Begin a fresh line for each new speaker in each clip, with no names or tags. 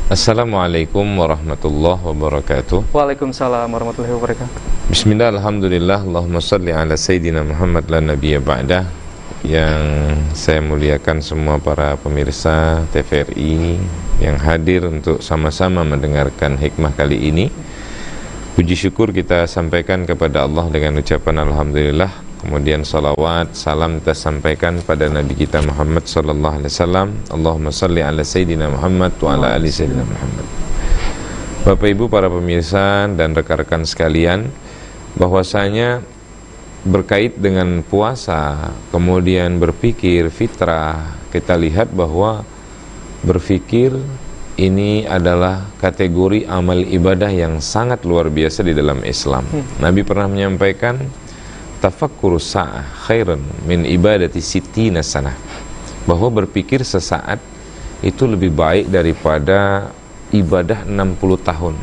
Assalamualaikum warahmatullahi wabarakatuh.
Waalaikumsalam warahmatullahi wabarakatuh.
Bismillah, alhamdulillah, Allahumma salli ala Sayyidina Muhammad la nabiyya ba'dah. Yang saya muliakan semua para pemirsa TVRI yang hadir untuk sama-sama mendengarkan hikmah kali ini. Puji syukur kita sampaikan kepada Allah dengan ucapan alhamdulillah. Kemudian salawat, salam kita sampaikan pada Nabi kita Muhammad sallallahu alaihi wasallam. Allahumma salli ala Sayyidina Muhammad wa ala ali Sayyidina Muhammad. Bapak Ibu para pemirsa dan rekan-rekan sekalian, bahwasanya berkait dengan puasa, kemudian berpikir, fitrah, kita lihat bahwa berpikir ini adalah kategori amal ibadah yang sangat luar biasa di dalam Islam. Nabi pernah menyampaikan tafakkur sa'ah khairan min ibadati sittina sanah, bahwa berpikir sesaat itu lebih baik daripada ibadah 60 tahun.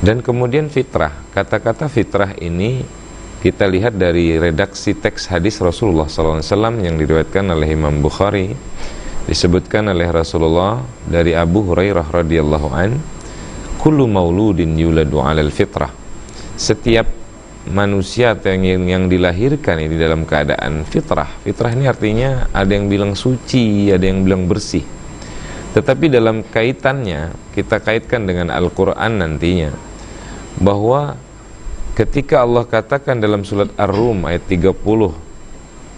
Dan kemudian fitrah, kata-kata fitrah ini kita lihat dari redaksi teks hadis Rasulullah SAW yang diriwayatkan oleh Imam Bukhari. Disebutkan oleh Rasulullah dari Abu Hurairah radhiyallahu an, kullu mauludin yuladu 'alal fitrah. Setiap manusia yang dilahirkan ini dalam keadaan fitrah. Fitrah ini artinya ada yang bilang suci, ada yang bilang bersih. Tetapi dalam kaitannya, kita kaitkan dengan Al-Quran nantinya, bahwa ketika Allah katakan dalam surat Ar-Rum ayat 30,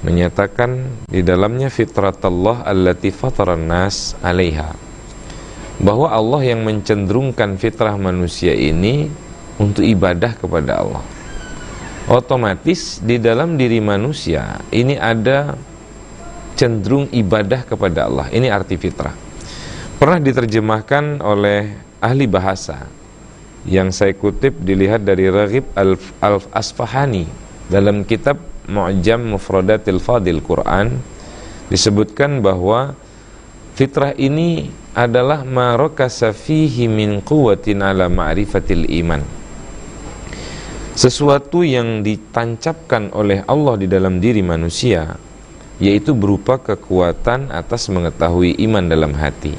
menyatakan di dalamnya fitratallah allati fataran nas 'alaiha, bahwa Allah yang mencenderungkan fitrah manusia ini untuk ibadah kepada Allah. Otomatis di dalam diri manusia ini ada cenderung ibadah kepada Allah. Ini arti fitrah. Pernah diterjemahkan oleh ahli bahasa yang saya kutip, dilihat dari Raghib Al-Asfahani dalam kitab Mu'jam Mufradatil Fadil Quran. Disebutkan bahwa fitrah ini adalah ma rakasa fihi min quwwatin ala ma'rifatil iman, sesuatu yang ditancapkan oleh Allah di dalam diri manusia, yaitu berupa kekuatan atas mengetahui iman dalam hati.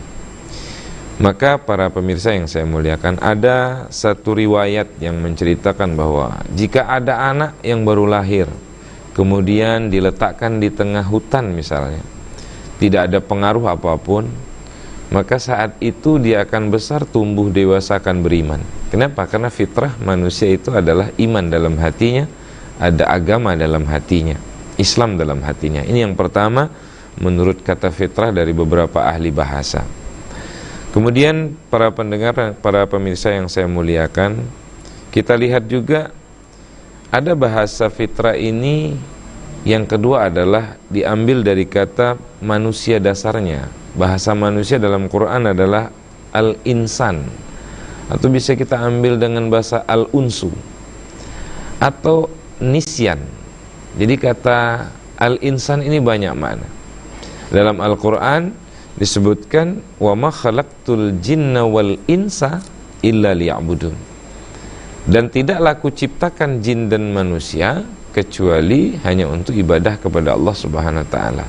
Maka para pemirsa yang saya muliakan, ada satu riwayat yang menceritakan bahwa jika ada anak yang baru lahir, kemudian diletakkan di tengah hutan misalnya, tidak ada pengaruh apapun, maka saat itu dia akan besar, tumbuh, dewasa, akan beriman. Kenapa? Karena fitrah manusia itu adalah iman dalam hatinya, ada agama dalam hatinya, Islam dalam hatinya. Ini yang pertama menurut kata fitrah dari beberapa ahli bahasa. Kemudian para pendengar, para pemirsa yang saya muliakan, kita lihat juga ada bahasa fitrah ini. Yang kedua adalah diambil dari kata manusia dasarnya. Bahasa manusia dalam Quran adalah al-insan, atau bisa kita ambil dengan bahasa al-unsu atau nisyan. Jadi kata al-insan ini banyak makna. Dalam Al-Quran disebutkan wa ma khalaqtul jinna wal insa illa liya'budun, dan tidaklah aku ciptakan jin dan manusia kecuali hanya untuk ibadah kepada Allah Subhanahu wa taala.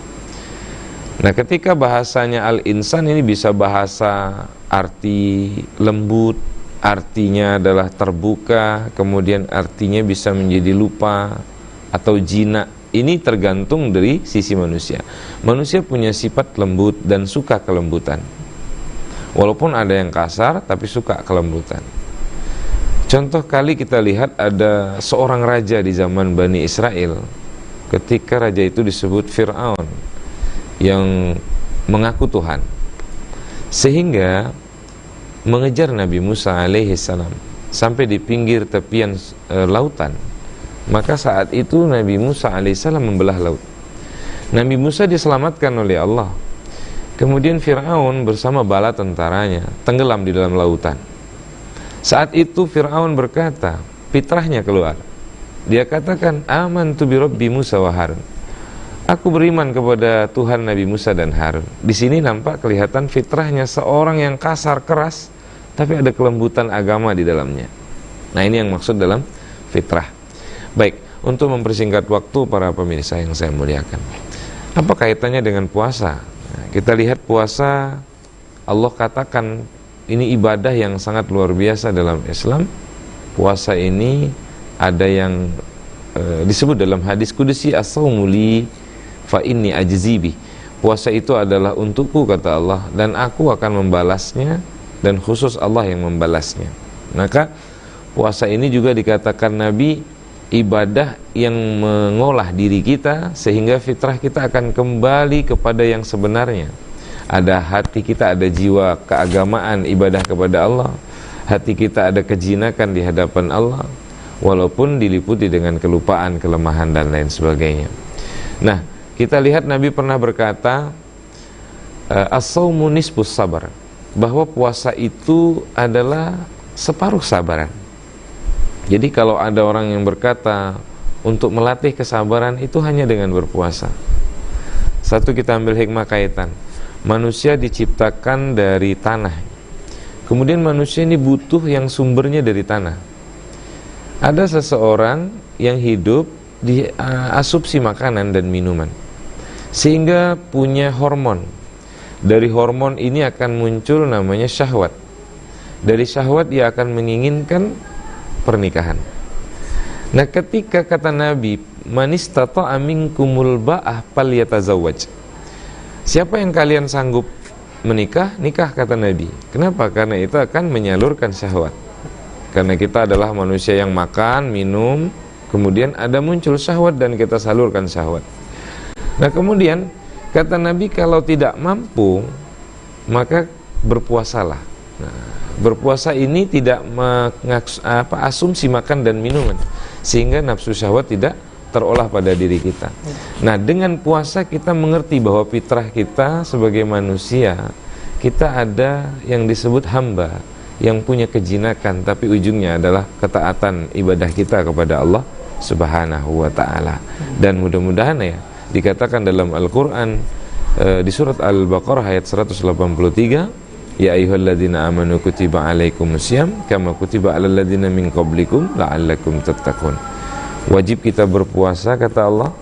Nah, ketika bahasanya al-insan ini bisa bahasa arti lembut, artinya adalah terbuka, kemudian artinya bisa menjadi lupa atau jinak. Ini tergantung dari sisi manusia. Manusia punya sifat lembut dan suka kelembutan. Walaupun ada yang kasar, tapi suka kelembutan. Contoh kali kita lihat ada seorang raja di zaman Bani Israel. Ketika raja itu disebut Fir'aun, yang mengaku Tuhan, sehingga mengejar Nabi Musa alaihissalam sampai di pinggir tepian lautan. Maka saat itu Nabi Musa alaihissalam membelah laut. Nabi Musa diselamatkan oleh Allah. Kemudian Fir'aun bersama bala tentaranya tenggelam di dalam lautan. Saat itu Fir'aun berkata, fitrahnya keluar. Dia katakan, amantu bi Rabbi Musa wa Harun. Aku beriman kepada Tuhan Nabi Musa dan Harun. Di sini nampak kelihatan fitrahnya seorang yang kasar keras, tapi ada kelembutan agama di dalamnya. Nah, ini yang maksud dalam fitrah. Baik, untuk mempersingkat waktu para pemirsa yang saya muliakan, apa kaitannya dengan puasa? Nah, kita lihat puasa, Allah katakan ini ibadah yang sangat luar biasa dalam Islam. Puasa ini ada yang disebut dalam hadis kudusi, as-saumu li fa inni ajzi bih. Puasa itu adalah untukku, kata Allah, dan aku akan membalasnya, dan khusus Allah yang membalasnya. Maka puasa ini juga dikatakan Nabi ibadah yang mengolah diri kita sehingga fitrah kita akan kembali kepada yang sebenarnya. Ada hati kita, ada jiwa keagamaan, ibadah kepada Allah. Hati kita ada kejinakan di hadapan Allah, walaupun diliputi dengan kelupaan, kelemahan, dan lain sebagainya. Nah, kita lihat Nabi pernah berkata, as-saumu nisfus sabar, bahwa puasa itu adalah separuh sabaran. Jadi kalau ada orang yang berkata untuk melatih kesabaran itu hanya dengan berpuasa. Satu, kita ambil hikmah kaitan. Manusia diciptakan dari tanah. Kemudian manusia ini butuh yang sumbernya dari tanah. Ada seseorang yang hidup di asupsi makanan dan minuman, sehingga punya hormon. Dari hormon ini akan muncul namanya syahwat. Dari syahwat dia akan menginginkan pernikahan. Nah, ketika kata Nabi, man istata'a minkumul ba'ah falyatazawwaj. Siapa yang kalian sanggup menikah, nikah, kata Nabi. Kenapa? Karena itu akan menyalurkan syahwat. Karena kita adalah manusia yang makan, minum, kemudian ada muncul syahwat dan kita salurkan syahwat. Nah, kemudian kata Nabi, kalau tidak mampu maka berpuasalah. Nah, berpuasa ini tidak asumsi makan dan minuman, sehingga nafsu syahwat tidak terolah pada diri kita. Nah, dengan puasa kita mengerti bahwa fitrah kita sebagai manusia, kita ada yang disebut hamba yang punya kejinakan, tapi ujungnya adalah ketaatan ibadah kita kepada Allah Subhanahu wa ta'ala. Dan mudah-mudahan ya, dikatakan dalam Al-Quran di surat Al-Baqarah ayat 183, ya ayyuhalladzina amanu kutiba alaikumusiyam kama kutiba alal ladzina min qablikum la'allakum tattaqun. Wajib kita berpuasa, kata Allah,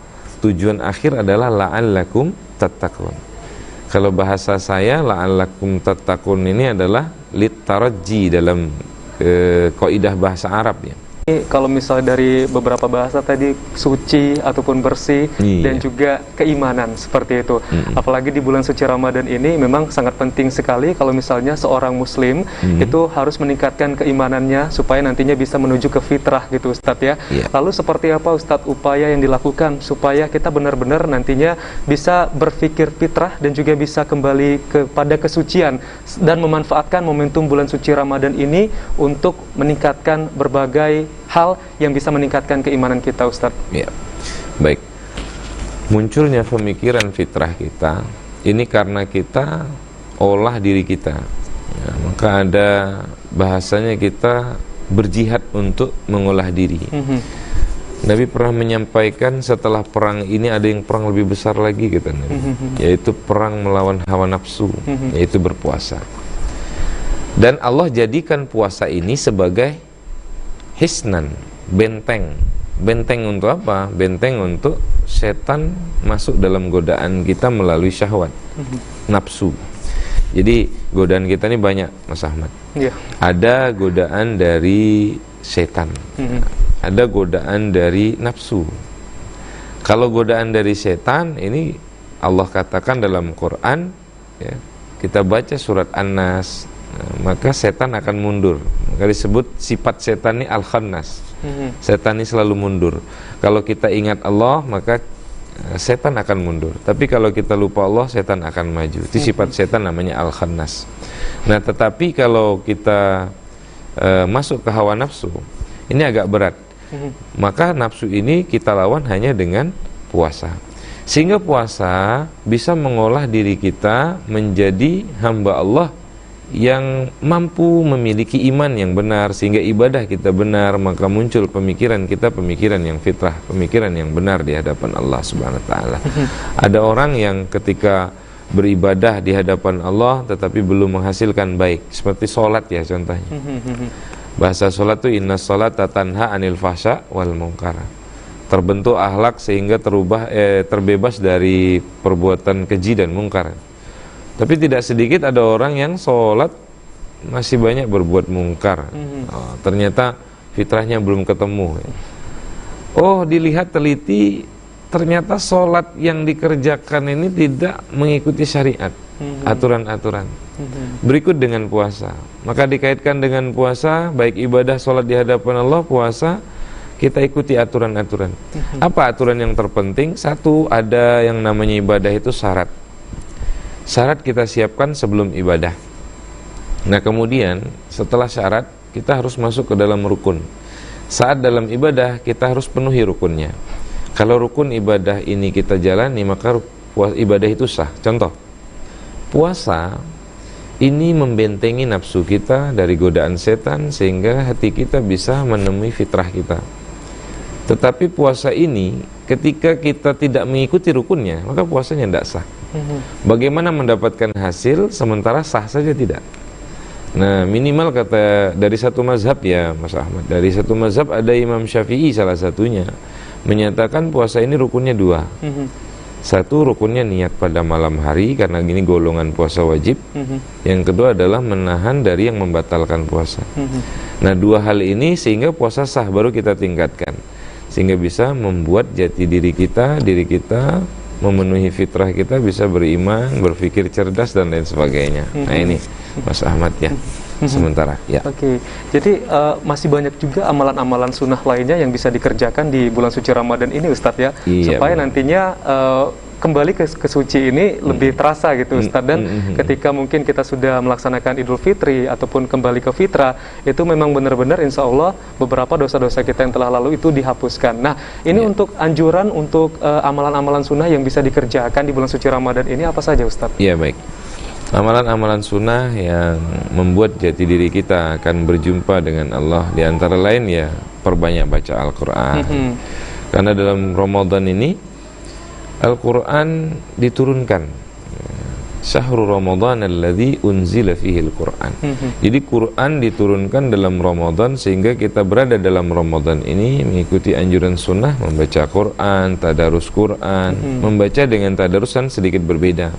tujuan akhir adalah la'allakum tattaqun. Kalau bahasa saya, la'allakum tattaqun ini adalah littaraji dalam kaidah bahasa Arab ya.
Kalau misalnya dari beberapa bahasa tadi, suci ataupun bersih, dan juga keimanan, seperti itu. Apalagi di bulan suci Ramadan ini memang sangat penting sekali kalau misalnya seorang muslim itu harus meningkatkan keimanannya supaya nantinya bisa menuju ke fitrah gitu, Ustadz ya. Lalu seperti apa, Ustadz, upaya yang dilakukan supaya kita benar-benar nantinya bisa berpikir fitrah dan juga bisa kembali kepada kesucian dan memanfaatkan momentum bulan suci Ramadan ini untuk meningkatkan berbagai hal yang bisa meningkatkan keimanan kita, Ustaz.
Ya, baik. Munculnya pemikiran fitrah kita ini karena kita olah diri kita. Ya, maka ada bahasanya kita berjihad untuk mengolah diri. Nabi pernah menyampaikan setelah perang ini ada yang perang lebih besar lagi, kata Nabi, yaitu perang melawan hawa nafsu, yaitu berpuasa. Dan Allah jadikan puasa ini sebagai hisnan, benteng. Benteng untuk apa? Benteng untuk setan masuk dalam godaan kita melalui syahwat, nafsu. Jadi godaan kita ini banyak, Mas Ahmad. Ada godaan dari setan, ada godaan dari nafsu. Kalau godaan dari setan ini Allah katakan dalam Quran ya, kita baca surat An-Nas, maka setan akan mundur. Maka disebut sifat setan ini al-khannas. Setan ini selalu mundur. Kalau kita ingat Allah, maka setan akan mundur. Tapi kalau kita lupa Allah, setan akan maju. Itu sifat setan, namanya al-khannas. Nah, tetapi kalau kita masuk ke hawa nafsu, ini agak berat. Maka nafsu ini kita lawan hanya dengan puasa. Sehingga puasa bisa mengolah diri kita menjadi hamba Allah yang mampu memiliki iman yang benar, sehingga ibadah kita benar, maka muncul pemikiran kita, pemikiran yang fitrah, pemikiran yang benar di hadapan Allah Subhanahu wa ta'ala. Ada orang yang ketika beribadah di hadapan Allah tetapi belum menghasilkan baik, seperti sholat ya contohnya. Bahasa sholat itu inna sholata tanha anil fahsya wal munkar. Terbentuk akhlak sehingga terbebas dari perbuatan keji dan mungkar. Tapi tidak sedikit ada orang yang sholat masih banyak berbuat mungkar. Ternyata fitrahnya belum ketemu. Oh, dilihat teliti, ternyata sholat yang dikerjakan ini tidak mengikuti syariat, aturan-aturan. Berikut dengan puasa, maka dikaitkan dengan puasa, baik ibadah sholat di hadapan Allah, puasa, kita ikuti aturan-aturan. Apa aturan yang terpenting? Satu, ada yang namanya ibadah itu syarat. Syarat kita siapkan sebelum ibadah. Nah kemudian setelah syarat, kita harus masuk ke dalam rukun. Saat dalam ibadah, kita harus penuhi rukunnya. Kalau rukun ibadah ini kita jalani, maka ibadah itu sah. Contoh, puasa ini membentengi nafsu kita dari godaan setan, sehingga hati kita bisa menemui fitrah kita. Tetapi puasa ini, ketika kita tidak mengikuti rukunnya, maka puasanya tidak sah. Bagaimana mendapatkan hasil, sementara sah saja tidak? Nah, minimal kata dari satu mazhab ya Mas Ahmad, dari satu mazhab ada Imam Syafi'i salah satunya, menyatakan puasa ini rukunnya dua. Satu, rukunnya niat pada malam hari, karena gini golongan puasa wajib. Yang kedua adalah menahan dari yang membatalkan puasa. Nah, dua hal ini sehingga puasa sah, baru kita tingkatkan, sehingga bisa membuat jati diri kita memenuhi fitrah kita, bisa beriman, berpikir cerdas dan lain sebagainya. Nah ini Mas Ahmad ya, sementara ya.
Oke, jadi masih banyak juga amalan-amalan sunnah lainnya yang bisa dikerjakan di bulan suci Ramadan ini Ustadz ya, supaya nantinya kembali ke suci ini lebih terasa gitu Ustadz. Dan ketika mungkin kita sudah melaksanakan Idul Fitri ataupun kembali ke fitrah, itu memang benar-benar insya Allah beberapa dosa-dosa kita yang telah lalu itu dihapuskan. Nah ini untuk anjuran untuk amalan-amalan sunnah yang bisa dikerjakan di bulan suci Ramadan ini apa saja Ustadz?
Iya baik, amalan-amalan sunnah yang membuat jati diri kita akan berjumpa dengan Allah, di antara lain ya perbanyak baca Al-Quran. Karena dalam Ramadan ini Al-Quran diturunkan. Syahrul Ramadan alladzi unzila fihi Al-Quran. Jadi Quran diturunkan dalam Ramadan, sehingga kita berada dalam Ramadan ini mengikuti anjuran sunnah, membaca Quran, tadarus Quran, membaca dengan tadarusan sedikit berbeda.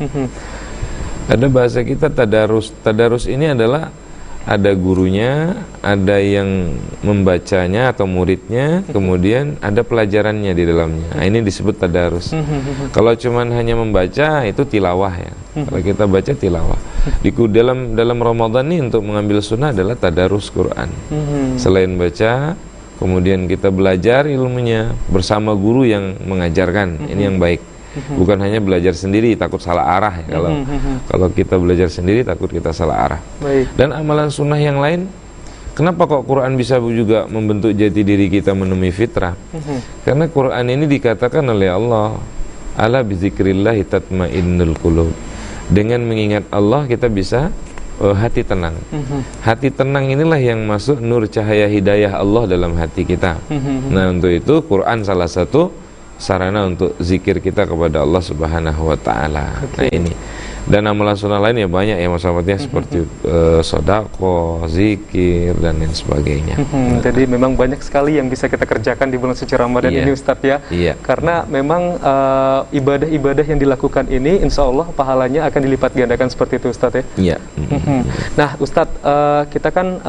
Ada bahasa kita tadarus. Tadarus ini adalah ada gurunya, ada yang membacanya atau muridnya, kemudian ada pelajarannya di dalamnya. Nah, ini disebut tadarus. Kalau cuman hanya membaca itu tilawah ya. Kalau kita baca tilawah. Dalam Ramadan ini untuk mengambil sunnah adalah tadarus Quran. Selain baca, kemudian kita belajar ilmunya bersama guru yang mengajarkan. Ini yang baik. Bukan hanya belajar sendiri takut salah arah ya. Kalau kita belajar sendiri takut kita salah arah. Dan amalan sunnah yang lain, kenapa kok Quran bisa juga membentuk jati diri kita menemui fitrah? Karena Quran ini dikatakan oleh Allah, ala bizikrillahi tatmainnul qulub. Dengan mengingat Allah kita bisa hati tenang. Hati tenang inilah yang masuk nur cahaya hidayah Allah dalam hati kita. Nah untuk itu Quran salah satu sarana untuk zikir kita kepada Allah Subhanahu wa Ta'ala. Nah ini, dan amalan sunnah lain ya banyak ya Mas Ahmad ya, seperti sodako, zikir dan lain sebagainya.
Jadi memang banyak sekali yang bisa kita kerjakan di bulan suci Ramadan ini Ustadz ya. Karena memang ibadah-ibadah yang dilakukan ini insya Allah pahalanya akan dilipat gandakan seperti itu Ustadz ya. Nah Ustadz, kita kan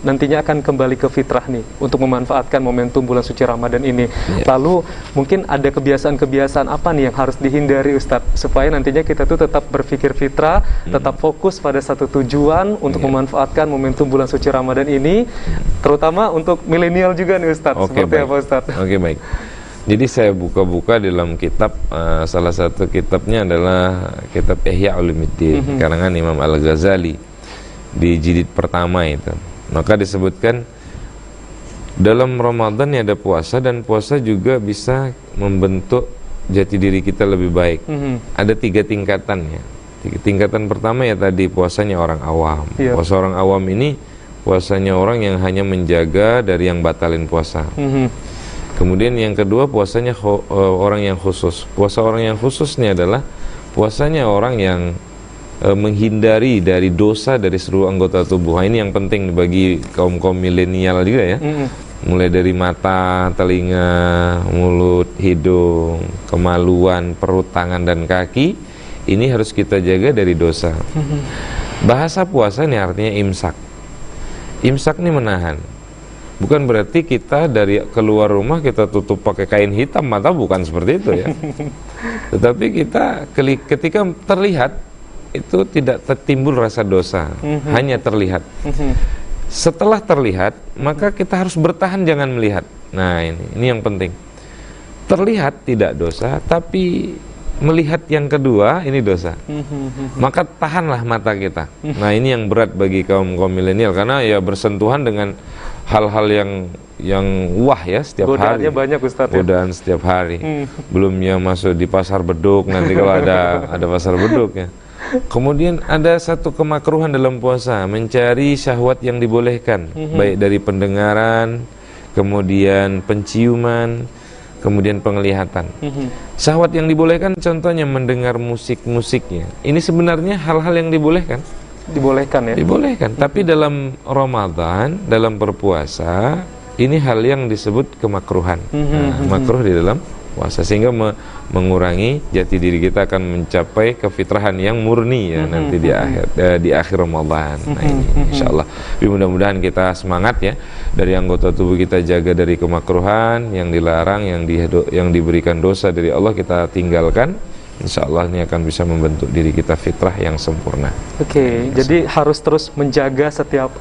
nantinya akan kembali ke fitrah nih untuk memanfaatkan momentum bulan suci Ramadan ini. Lalu mungkin ada kebiasaan-kebiasaan apa nih yang harus dihindari Ustadz, supaya nantinya kita tuh tetap berpikir fitrah, tetap fokus pada satu tujuan untuk memanfaatkan momentum bulan suci Ramadan ini, terutama untuk milenial juga nih Ustadz. Seperti apa Ustadz?
Baik. Jadi saya buka-buka dalam kitab, salah satu kitabnya adalah kitab Ihya Ulumuddin karangan Imam Al-Ghazali, di jilid pertama itu. Maka disebutkan dalam Ramadan ya ada puasa, dan puasa juga bisa membentuk jati diri kita lebih baik. Ada 3 tingkatan ya. Tingkatan pertama ya tadi puasanya orang awam. Puasa orang awam ini puasanya orang yang hanya menjaga dari yang batalin puasa. Kemudian yang kedua puasanya orang yang khusus. Puasa orang yang khusus ini adalah puasanya orang yang menghindari dari dosa dari seluruh anggota tubuh. Ini yang penting bagi kaum milenial juga ya. Mulai dari mata, telinga, mulut, hidung, kemaluan, perut, tangan dan kaki. Ini harus kita jaga dari dosa. Bahasa puasa ini artinya imsak. Imsak ini menahan. Bukan berarti kita dari keluar rumah kita tutup pakai kain hitam, mata bukan seperti itu ya. Tetapi kita ketika terlihat itu tidak timbul rasa dosa, hanya terlihat. Setelah terlihat, maka kita harus bertahan jangan melihat. Nah ini yang penting. Terlihat tidak dosa, tapi melihat yang kedua ini dosa. Maka tahanlah mata kita. Nah ini yang berat bagi kaum milenial, karena ya bersentuhan dengan hal-hal yang wah ya setiap hari.
Banyak Ustadz.
Godaan setiap hari. Belumnya masuk di pasar beduk, nanti kalau ada pasar beduk ya. Kemudian ada satu kemakruhan dalam puasa, mencari syahwat yang dibolehkan, baik dari pendengaran, kemudian penciuman, kemudian penglihatan. Syahwat yang dibolehkan contohnya mendengar musiknya. Ini sebenarnya hal-hal yang dibolehkan.
Dibolehkan ya? Dibolehkan.
Tapi dalam Ramadan, dalam berpuasa, ini hal yang disebut kemakruhan. Makruh di dalam puasa, sehingga mengurangi jati diri kita akan mencapai kefitrahan yang murni ya nanti di akhir Ramadan. Nah ini insyaallah. Mudah-mudahan kita semangat ya, dari anggota tubuh kita jaga dari kemakruhan, yang dilarang, yang diberikan dosa dari Allah kita tinggalkan. Insyaallah ini akan bisa membentuk diri kita fitrah yang sempurna.
Oke, jadi harus terus menjaga setiap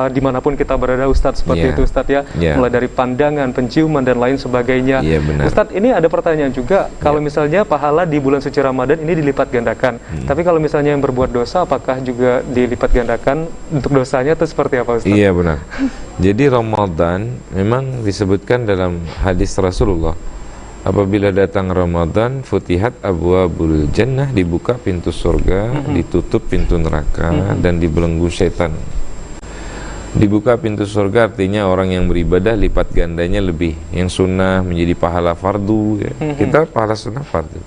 dimanapun kita berada Ustadz, seperti itu Ustadz ya. Mulai dari pandangan, penciuman dan lain sebagainya. Ustadz, ini ada pertanyaan juga, kalau misalnya pahala di bulan suci Ramadan ini dilipat gandakan, tapi kalau misalnya yang berbuat dosa apakah juga dilipat gandakan untuk dosanya, atau seperti apa Ustadz?
Iya benar. Jadi Ramadan memang disebutkan dalam hadis Rasulullah, apabila datang Ramadan, futihat abwabul jannah, dibuka pintu surga, ditutup pintu neraka, dan dibelenggu setan. Dibuka pintu surga artinya orang yang beribadah lipat gandanya lebih, yang sunnah menjadi pahala fardu ya. Kita pahala sunnah fardu.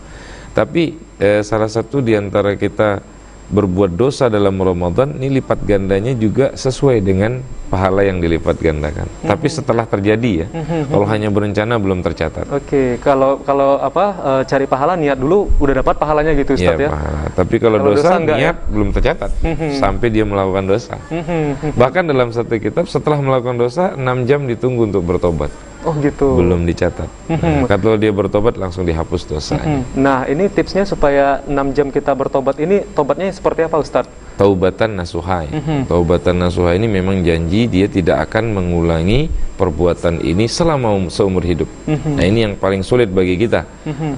Tapi salah satu diantara kita berbuat dosa dalam Ramadan, ini lipat gandanya juga sesuai dengan pahala yang dilipat gandakan. Tapi setelah terjadi ya, kalau hanya berencana belum tercatat.
Oke, kalau cari pahala niat dulu udah dapat pahalanya gitu Ustaz ya.
Pahala. Tapi kalau dosa niat ya, belum tercatat sampai dia melakukan dosa. Bahkan dalam satu kitab setelah melakukan dosa 6 jam ditunggu untuk bertobat.
Oh gitu.
Belum dicatat. Kalau dia bertobat langsung dihapus dosanya.
Nah ini tipsnya supaya 6 jam kita bertobat ini, tobatnya seperti apa Ustadz?
Taubatan nasuha. Taubatan nasuha ini memang janji dia tidak akan mengulangi perbuatan ini selama seumur hidup. Nah ini yang paling sulit bagi kita.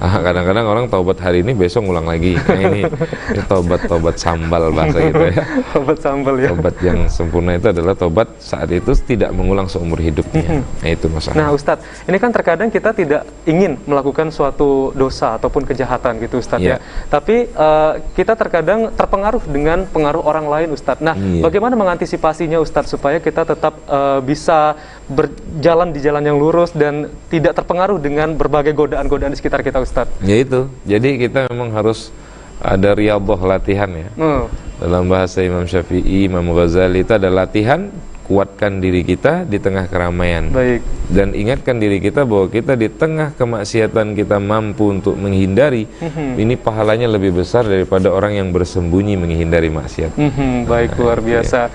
Kadang-kadang orang taubat hari ini besok ngulang lagi. Nah, ini taubat sambal bahasa gitu ya.
Taubat sambal ya.
Taubat yang sempurna itu adalah taubat saat itu tidak mengulang seumur hidupnya. Nah itu masalah.
Nah Ustadz, ini kan terkadang kita tidak ingin melakukan suatu dosa ataupun kejahatan gitu Ustadz ya. Tapi kita terkadang terpengaruh dengan pengaruh orang lain Ustadz. Nah bagaimana mengantisipasinya Ustadz supaya kita tetap bisa berjalan di jalan yang lurus dan tidak terpengaruh dengan berbagai godaan-godaan di sekitar kita Ustadz?
Ya itu, jadi kita memang harus ada riyadhah, latihan ya. Dalam bahasa Imam Syafi'i, Imam Ghazali, itu ada latihan, kuatkan diri kita di tengah keramaian.
Baik.
Dan ingatkan diri kita bahwa kita di tengah kemaksiatan kita mampu untuk menghindari, ini pahalanya lebih besar daripada orang yang bersembunyi menghindari maksiat.
Baik, luar biasa.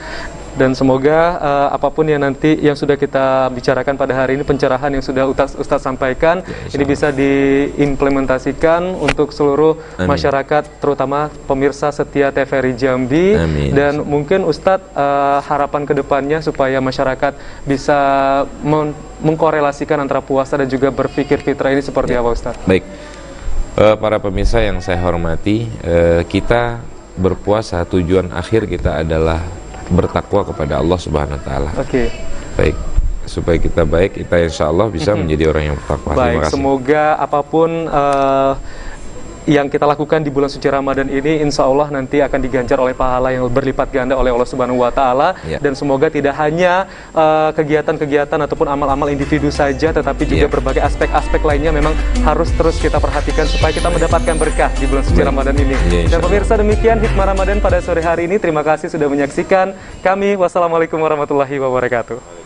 Dan semoga apapun yang nanti yang sudah kita bicarakan pada hari ini, pencerahan yang sudah Ustadz sampaikan, ini bisa diimplementasikan untuk seluruh masyarakat, terutama pemirsa setia TVRI Jambi. Dan mungkin Ustadz harapan kedepannya supaya masyarakat bisa mengkorelasikan antara puasa dan juga berpikir fitrah ini seperti apa Ustadz?
Baik, para pemirsa yang saya hormati, kita berpuasa tujuan akhir kita adalah bertakwa kepada Allah Subhanahu wa taala. Baik, supaya kita baik, kita insya Allah bisa menjadi orang yang bertakwa.
Baik, semoga apapun yang kita lakukan di bulan suci Ramadan ini, insya Allah nanti akan diganjar oleh pahala yang berlipat ganda oleh Allah Subhanahu wa taala. Dan semoga tidak hanya kegiatan-kegiatan ataupun amal-amal individu saja, tetapi juga berbagai aspek-aspek lainnya memang harus terus kita perhatikan supaya kita mendapatkan berkah di bulan suci Ramadan ini. Dan pemirsa, demikian Hikmah Ramadan pada sore hari ini. Terima kasih sudah menyaksikan kami. Wassalamualaikum warahmatullahi wabarakatuh.